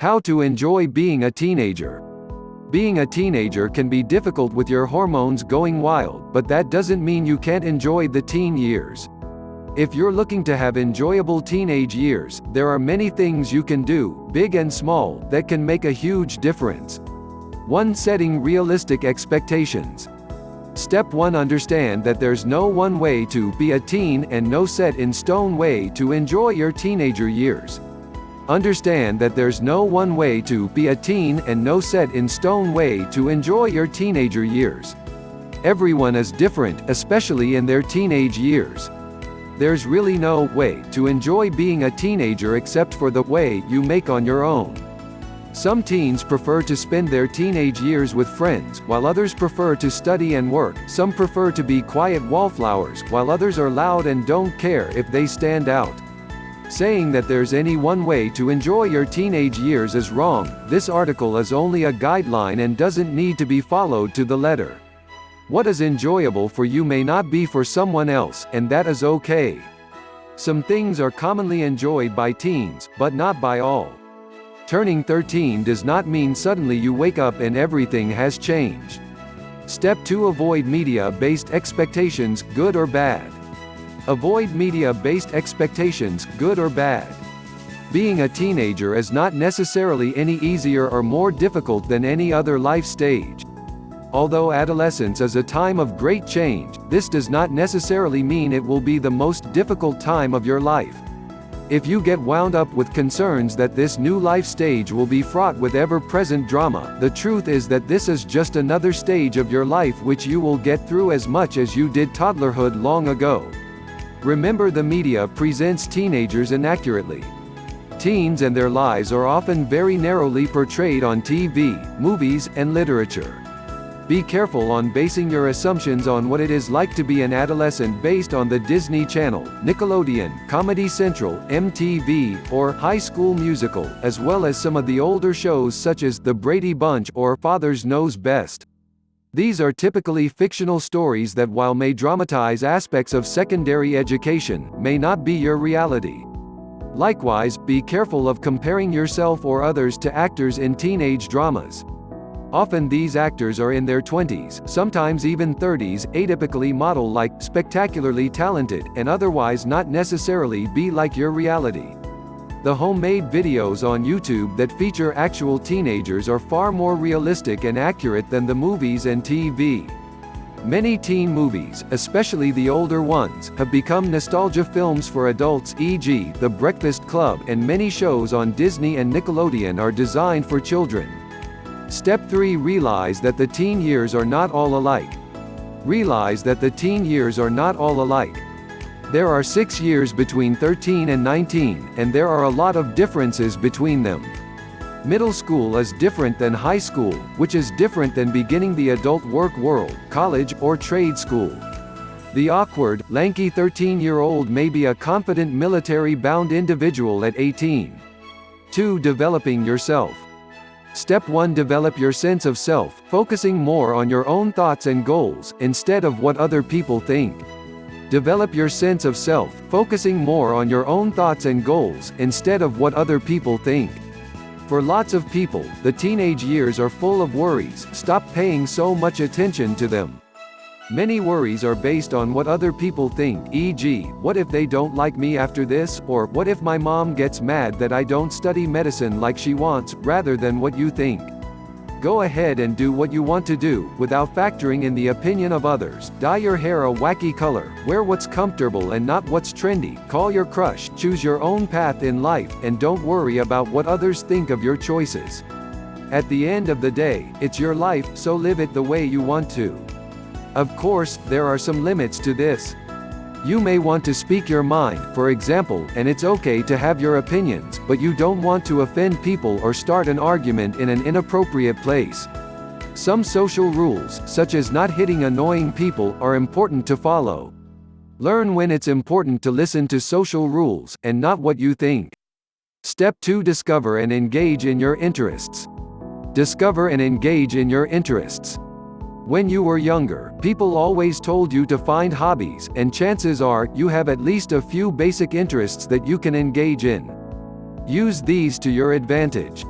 How to enjoy being a teenager. Being a teenager can be difficult with your hormones going wild, but that doesn't mean you can't enjoy the teen years. If you're looking to have enjoyable teenage years, there are many things you can do, big and small, that can make a huge difference. 1. Setting realistic expectations. Step 1. Understand that there's no one way to be a teen and no set-in-stone way to enjoy your teenager years. Understand that there's no one way to be a teen and no set-in-stone way to enjoy your teenager years. Everyone is different, especially in their teenage years. There's really no way to enjoy being a teenager except for the way you make on your own. Some teens prefer to spend their teenage years with friends, while others prefer to study and work. Some prefer to be quiet wallflowers, while others are loud and don't care if they stand out. Saying that there's any one way to enjoy your teenage years is wrong. This article is only a guideline and doesn't need to be followed to the letter. What is enjoyable for you may not be for someone else, and that is okay. Some things are commonly enjoyed by teens, but not by all. Turning 13 does not mean suddenly you wake up and everything has changed. Step 2. Avoid media-based expectations, good or bad. Avoid media-based expectations, good or bad. Being a teenager is not necessarily any easier or more difficult than any other life stage. Although adolescence is a time of great change, this does not necessarily mean it will be the most difficult time of your life. If you get wound up with concerns that this new life stage will be fraught with ever-present drama, the truth is that this is just another stage of your life which you will get through as much as you did toddlerhood long ago. Remember, the media presents teenagers inaccurately. Teens and their lives are often very narrowly portrayed on TV, movies, and literature. Be careful on basing your assumptions on what it is like to be an adolescent based on the Disney Channel, Nickelodeon, Comedy Central, MTV, or High School Musical, as well as some of the older shows such as The Brady Bunch or Father's Knows Best. These are typically fictional stories that, while may dramatize aspects of secondary education, may not be your reality. Likewise, be careful of comparing yourself or others to actors in teenage dramas. Often these actors are in their 20s, sometimes even 30s, atypically model-like, spectacularly talented, and otherwise not necessarily be like your reality. The homemade videos on YouTube that feature actual teenagers are far more realistic and accurate than the movies and TV. Many teen movies, especially the older ones, have become nostalgia films for adults, e.g., The Breakfast Club, and many shows on Disney and Nickelodeon are designed for children. Step 3. Realize that the teen years are not all alike. Realize that the teen years are not all alike. There are 6 years between 13 and 19, and there are a lot of differences between them. Middle school is different than high school, which is different than beginning the adult work world, college, or trade school. The awkward, lanky 13-year-old may be a confident military-bound individual at 18. 2. Developing yourself. Step 1. Develop your sense of self, focusing more on your own thoughts and goals, instead of what other people think. Develop your sense of self, focusing more on your own thoughts and goals, instead of what other people think. For lots of people, the teenage years are full of worries. Stop paying so much attention to them. Many worries are based on what other people think, e.g., what if they don't like me after this, or what if my mom gets mad that I don't study medicine like she wants, rather than what you think. Go ahead and do what you want to do, without factoring in the opinion of others. Dye your hair a wacky color, wear what's comfortable and not what's trendy, call your crush, choose your own path in life, and don't worry about what others think of your choices. At the end of the day, it's your life, so live it the way you want to. Of course, there are some limits to this. You may want to speak your mind, for example, and it's okay to have your opinions, but you don't want to offend people or start an argument in an inappropriate place. Some social rules, such as not hitting annoying people, are important to follow. Learn when it's important to listen to social rules, and not what you think. Step 2. Discover and engage in your interests. Discover and engage in your interests. When you were younger, people always told you to find hobbies, and chances are, you have at least a few basic interests that you can engage in. Use these to your advantage.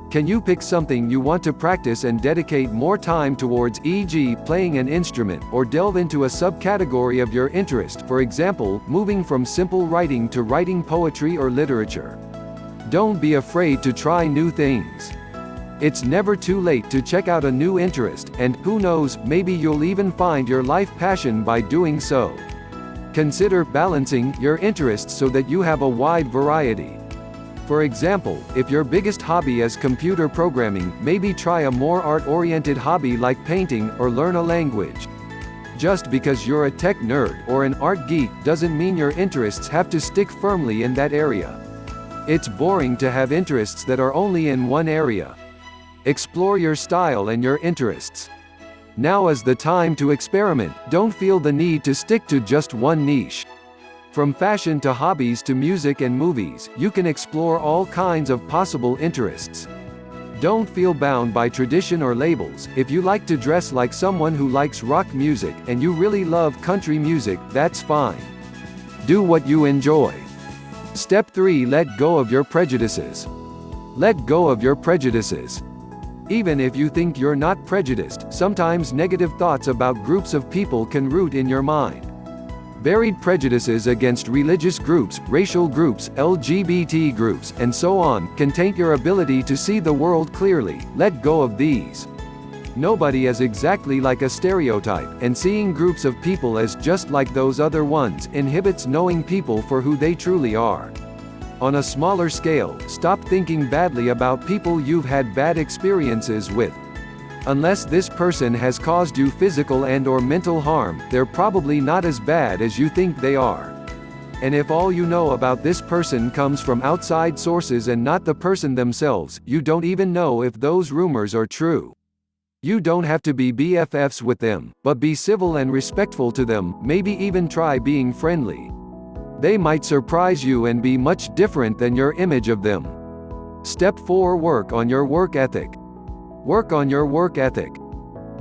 Can you pick something you want to practice and dedicate more time towards, e.g., playing an instrument, or delve into a subcategory of your interest, for example, moving from simple writing to writing poetry or literature? Don't be afraid to try new things. It's never too late to check out a new interest, and, who knows, maybe you'll even find your life passion by doing so. Consider balancing your interests so that you have a wide variety. For example, if your biggest hobby is computer programming, maybe try a more art-oriented hobby like painting, or learn a language. Just because you're a tech nerd or an art geek doesn't mean your interests have to stick firmly in that area. It's boring to have interests that are only in one area. Explore your style and your interests. Now is the time to experiment. Don't feel the need to stick to just one niche. From fashion to hobbies to music and movies, you can explore all kinds of possible interests. Don't feel bound by tradition or labels. If you like to dress like someone who likes rock music, and you really love country music, that's fine. Do what you enjoy. Step 3. Let go of your prejudices. Let go of your prejudices. Even if you think you're not prejudiced, sometimes negative thoughts about groups of people can root in your mind. Buried prejudices against religious groups, racial groups, LGBT groups, and so on, can taint your ability to see the world clearly. Let go of these. Nobody is exactly like a stereotype, and seeing groups of people as just like those other ones inhibits knowing people for who they truly are. On a smaller scale, stop thinking badly about people you've had bad experiences with. Unless this person has caused you physical and/or mental harm, they're probably not as bad as you think they are. And if all you know about this person comes from outside sources and not the person themselves, you don't even know if those rumors are true. You don't have to be BFFs with them, but be civil and respectful to them, maybe even try being friendly. They might surprise you and be much different than your image of them. Step 4. Work on your work ethic. Work on your work ethic.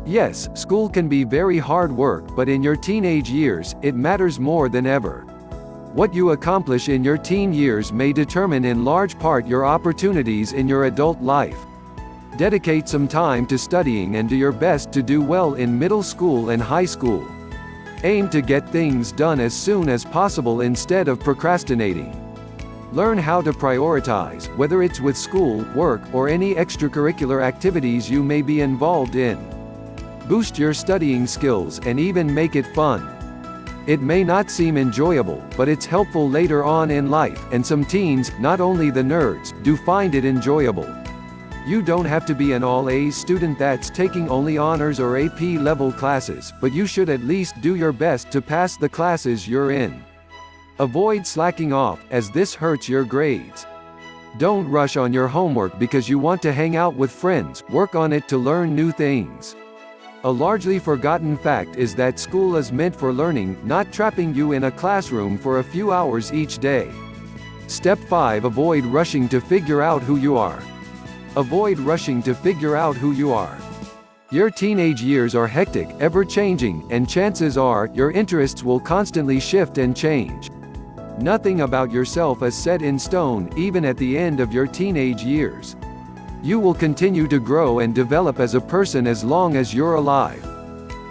Yes, school can be very hard work, but in your teenage years, it matters more than ever. What you accomplish in your teen years may determine in large part your opportunities in your adult life. Dedicate some time to studying and do your best to do well in middle school and high school. Aim to get things done as soon as possible instead of procrastinating. Learn how to prioritize, whether it's with school, work, or any extracurricular activities you may be involved in. Boost your studying skills and even make it fun. It may not seem enjoyable, but it's helpful later on in life, and some teens, not only the nerds, do find it enjoyable. You don't have to be an all-A's student that's taking only honors or AP level classes, but you should at least do your best to pass the classes you're in. Avoid slacking off, as this hurts your grades. Don't rush on your homework because you want to hang out with friends. Work on it to learn new things. A largely forgotten fact is that school is meant for learning, not trapping you in a classroom for a few hours each day. Step 5. Avoid rushing to figure out who you are. Avoid rushing to figure out who you are. Your teenage years are hectic, ever-changing, and chances are, your interests will constantly shift and change. Nothing about yourself is set in stone, even at the end of your teenage years. You will continue to grow and develop as a person as long as you're alive.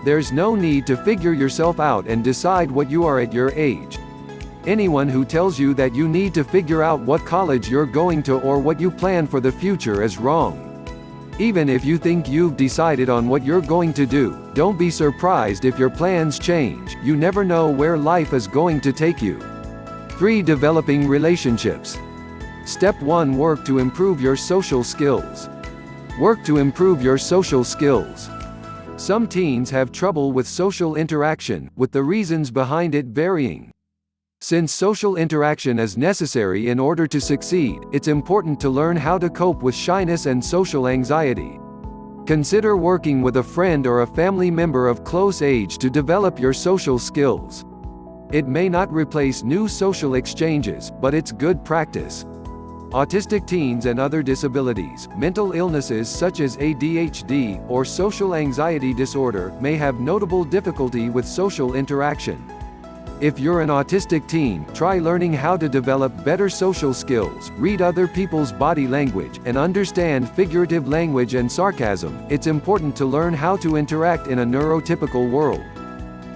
There's no need to figure yourself out and decide what you are at your age. Anyone who tells you that you need to figure out what college you're going to or what you plan for the future is wrong. Even if you think you've decided on what you're going to do, don't be surprised if your plans change. You never know where life is going to take you. 3. Developing relationships. Step 1. Work to improve your social skills. Work to improve your social skills. Some teens have trouble with social interaction, with the reasons behind it varying. Since social interaction is necessary in order to succeed, it's important to learn how to cope with shyness and social anxiety. Consider working with a friend or a family member of close age to develop your social skills. It may not replace new social exchanges, but it's good practice. Autistic teens and other disabilities, mental illnesses such as ADHD, or social anxiety disorder, may have notable difficulty with social interaction. If you're an autistic teen, try learning how to develop better social skills, read other people's body language, and understand figurative language and sarcasm. It's important to learn how to interact in a neurotypical world.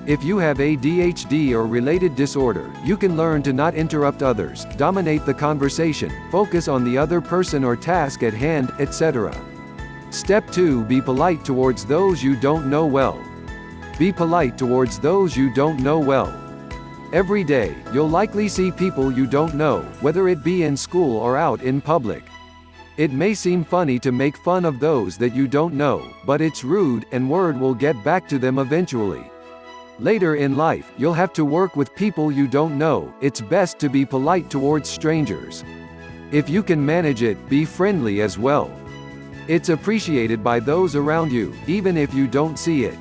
If you have ADHD or related disorder, you can learn to not interrupt others, dominate the conversation, focus on the other person or task at hand, etc. Step 2. Be polite towards those you don't know well. Be polite towards those you don't know well. Every day, you'll likely see people you don't know, whether it be in school or out in public. It may seem funny to make fun of those that you don't know, but it's rude, and word will get back to them eventually. Later in life, you'll have to work with people you don't know. It's best to be polite towards strangers. If you can manage it, be friendly as well. It's appreciated by those around you, even if you don't see it.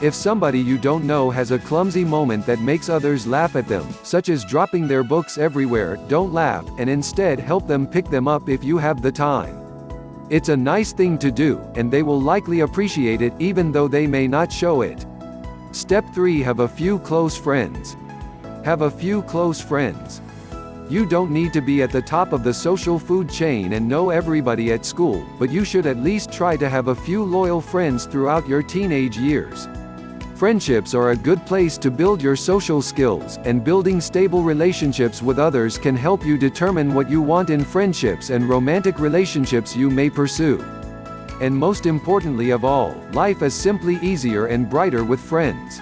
If somebody you don't know has a clumsy moment that makes others laugh at them, such as dropping their books everywhere, don't laugh, and instead help them pick them up if you have the time. It's a nice thing to do, and they will likely appreciate it even though they may not show it. Step 3. Have a few close friends. Have a few close friends. You don't need to be at the top of the social food chain and know everybody at school, but you should at least try to have a few loyal friends throughout your teenage years. Friendships are a good place to build your social skills, and building stable relationships with others can help you determine what you want in friendships and romantic relationships you may pursue. And most importantly of all, life is simply easier and brighter with friends.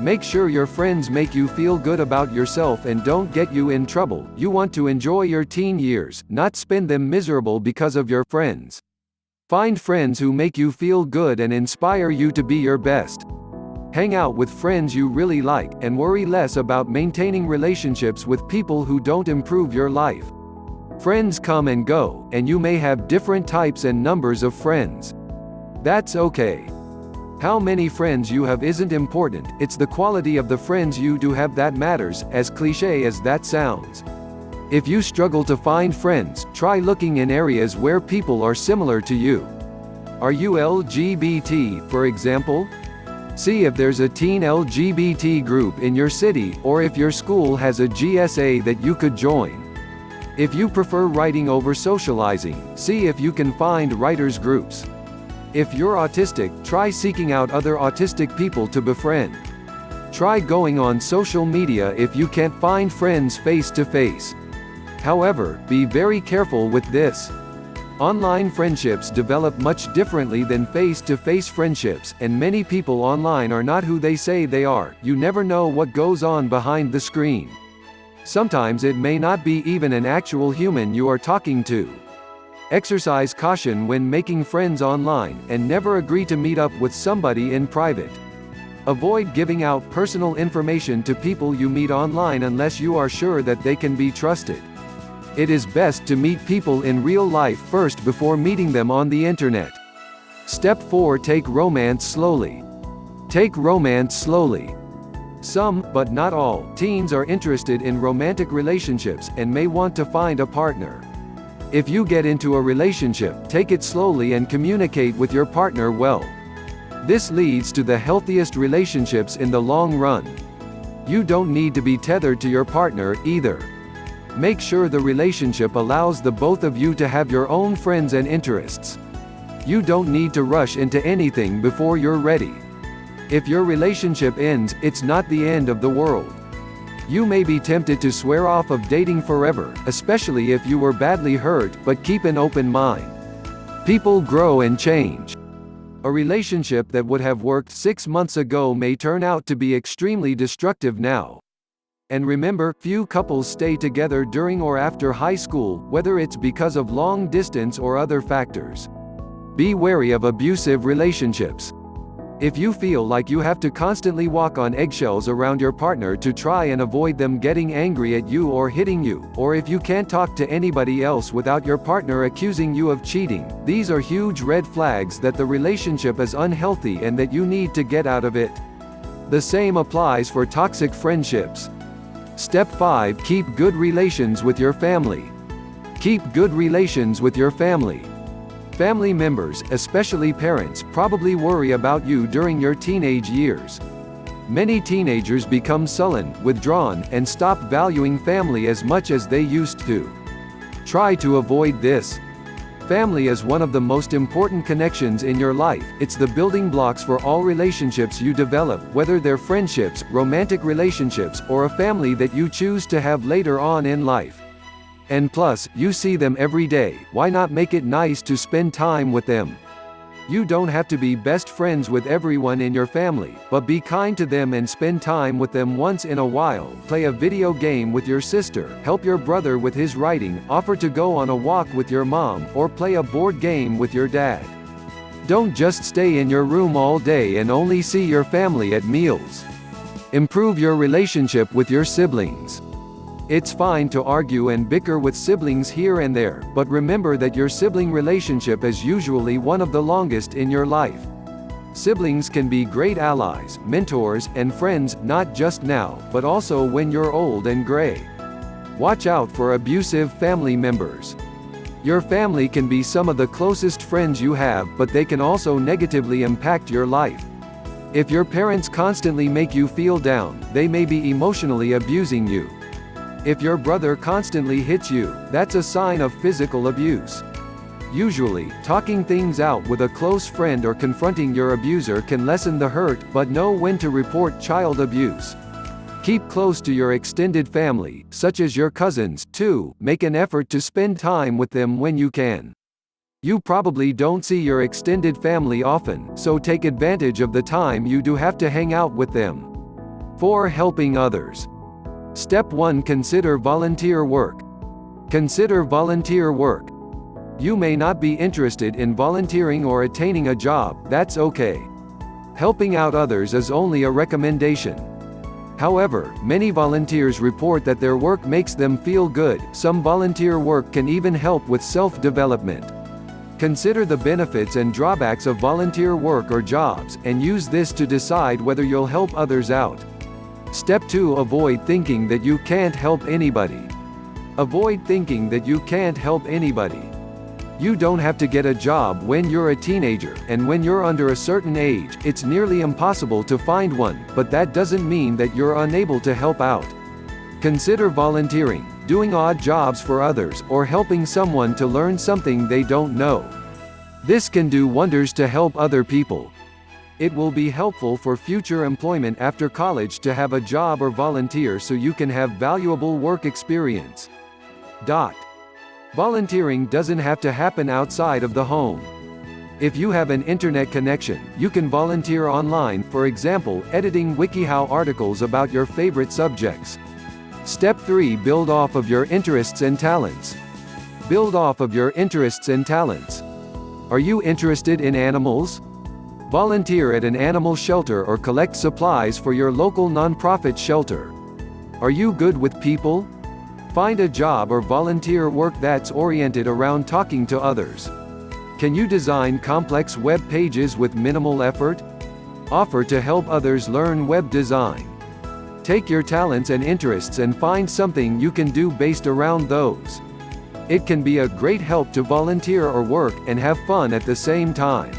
Make sure your friends make you feel good about yourself and don't get you in trouble. You want to enjoy your teen years, not spend them miserable because of your friends. Find friends who make you feel good and inspire you to be your best. Hang out with friends you really like, and worry less about maintaining relationships with people who don't improve your life. Friends come and go, and you may have different types and numbers of friends. That's okay. How many friends you have isn't important, it's the quality of the friends you do have that matters, as cliché as that sounds. If you struggle to find friends, try looking in areas where people are similar to you. Are you LGBT, for example? See if there's a teen LGBT group in your city, or if your school has a GSA that you could join. If you prefer writing over socializing, see if you can find writers' groups. If you're autistic, try seeking out other autistic people to befriend. Try going on social media if you can't find friends face to face. However, be very careful with this. Online friendships develop much differently than face-to-face friendships, and many people online are not who they say they are. You never know what goes on behind the screen. Sometimes it may not be even an actual human you are talking to. Exercise caution when making friends online, and never agree to meet up with somebody in private. Avoid giving out personal information to people you meet online unless you are sure that they can be trusted. It is best to meet people in real life first before meeting them on the internet. Step 4. Take romance slowly. Take romance slowly. Some, but not all, teens are interested in romantic relationships, and may want to find a partner. If you get into a relationship, take it slowly and communicate with your partner well. This leads to the healthiest relationships in the long run. You don't need to be tethered to your partner, either. Make sure the relationship allows the both of you to have your own friends and interests. You don't need to rush into anything before you're ready. If your relationship ends, it's not the end of the world. You may be tempted to swear off of dating forever, especially if you were badly hurt, but keep an open mind. People grow and change. A relationship that would have worked 6 months ago may turn out to be extremely destructive now. And remember, few couples stay together during or after high school, whether it's because of long distance or other factors. Be wary of abusive relationships. If you feel like you have to constantly walk on eggshells around your partner to try and avoid them getting angry at you or hitting you, or if you can't talk to anybody else without your partner accusing you of cheating, these are huge red flags that the relationship is unhealthy and that you need to get out of it. The same applies for toxic friendships. Step 5. Keep good relations with your family. Keep good relations with your family. Family members, especially parents, probably worry about you during your teenage years. Many teenagers become sullen, withdrawn, and stop valuing family as much as they used to. Try to avoid this. Family is one of the most important connections in your life. It's the building blocks for all relationships you develop, whether they're friendships, romantic relationships, or a family that you choose to have later on in life. And plus, you see them every day, why not make it nice to spend time with them? You don't have to be best friends with everyone in your family, but be kind to them and spend time with them once in a while. Play a video game with your sister, help your brother with his writing, offer to go on a walk with your mom, or play a board game with your dad. Don't just stay in your room all day and only see your family at meals. Improve your relationship with your siblings. It's fine to argue and bicker with siblings here and there, but remember that your sibling relationship is usually one of the longest in your life. Siblings can be great allies, mentors, and friends, not just now, but also when you're old and gray. Watch out for abusive family members. Your family can be some of the closest friends you have, but they can also negatively impact your life. If your parents constantly make you feel down, they may be emotionally abusing you. If your brother constantly hits you, that's a sign of physical abuse. Usually, talking things out with a close friend or confronting your abuser can lessen the hurt, but know when to report child abuse. Keep close to your extended family, such as your cousins, too. Make an effort to spend time with them when you can. You probably don't see your extended family often, so take advantage of the time you do have to hang out with them. 4. Helping others. Step 1. Consider volunteer work. Consider volunteer work. You may not be interested in volunteering or attaining a job, that's okay. Helping out others is only a recommendation. However, many volunteers report that their work makes them feel good. Some volunteer work can even help with self-development. Consider the benefits and drawbacks of volunteer work or jobs, and use this to decide whether you'll help others out. Step 2. Avoid thinking that you can't help anybody. Avoid thinking that you can't help anybody. You don't have to get a job when you're a teenager, and when you're under a certain age, it's nearly impossible to find one, but that doesn't mean that you're unable to help out. Consider volunteering, doing odd jobs for others, or helping someone to learn something they don't know. This can do wonders to help other people. It will be helpful for future employment after college to have a job or volunteer so you can have valuable work experience. Volunteering doesn't have to happen outside of the home. If you have an internet connection, you can volunteer online, for example, editing WikiHow articles about your favorite subjects. Step 3. Build off of your interests and talents. Build off of your interests and talents. Are you interested in animals? Volunteer at an animal shelter or collect supplies for your local nonprofit shelter. Are you good with people? Find a job or volunteer work that's oriented around talking to others. Can you design complex web pages with minimal effort? Offer to help others learn web design. Take your talents and interests and find something you can do based around those. It can be a great help to volunteer or work and have fun at the same time.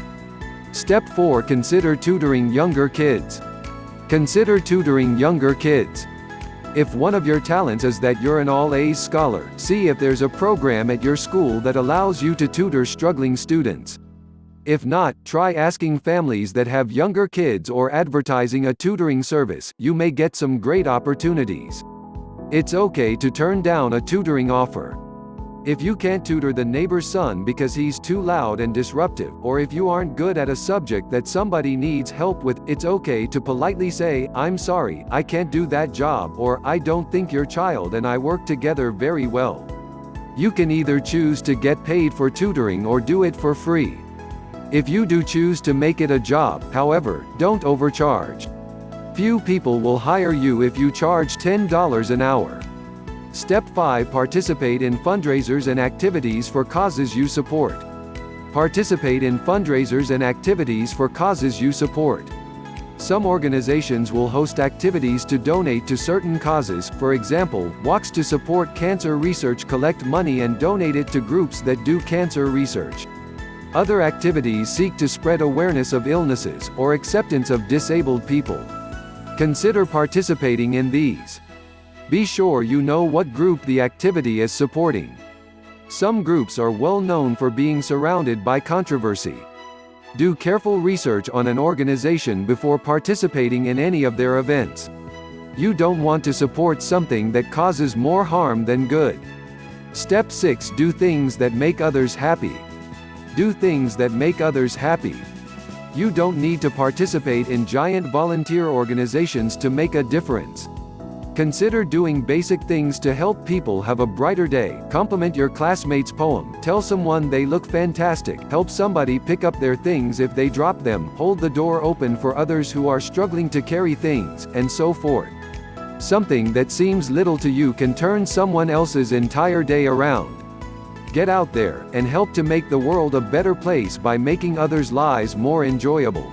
Step 4. Consider tutoring younger kids. Consider tutoring younger kids. If one of your talents is that you're an all-A's scholar, see if there's a program at your school that allows you to tutor struggling students. If not, try asking families that have younger kids or advertising a tutoring service. You may get some great opportunities. It's okay to turn down a tutoring offer. If you can't tutor the neighbor's son because he's too loud and disruptive, or if you aren't good at a subject that somebody needs help with, it's okay to politely say, "I'm sorry, I can't do that job," or "I don't think your child and I work together very well." You can either choose to get paid for tutoring or do it for free. If you do choose to make it a job, however, don't overcharge. Few people will hire you if you charge $10 an hour. Step 5. Participate in fundraisers and activities for causes you support. Participate in fundraisers and activities for causes you support. Some organizations will host activities to donate to certain causes, for example, walks to support cancer research, collect money and donate it to groups that do cancer research. Other activities seek to spread awareness of illnesses, or acceptance of disabled people. Consider participating in these. Be sure you know what group the activity is supporting. Some groups are well known for being surrounded by controversy. Do careful research on an organization before participating in any of their events. You don't want to support something that causes more harm than good. Step 6. Do things that make others happy. Do things that make others happy. You don't need to participate in giant volunteer organizations to make a difference. Consider doing basic things to help people have a brighter day. Compliment your classmate's poem. Tell someone they look fantastic. Help somebody pick up their things if they drop them. Hold the door open for others who are struggling to carry things, and so forth. Something that seems little to you can turn someone else's entire day around. Get out there and help to make the world a better place by making others' lives more enjoyable.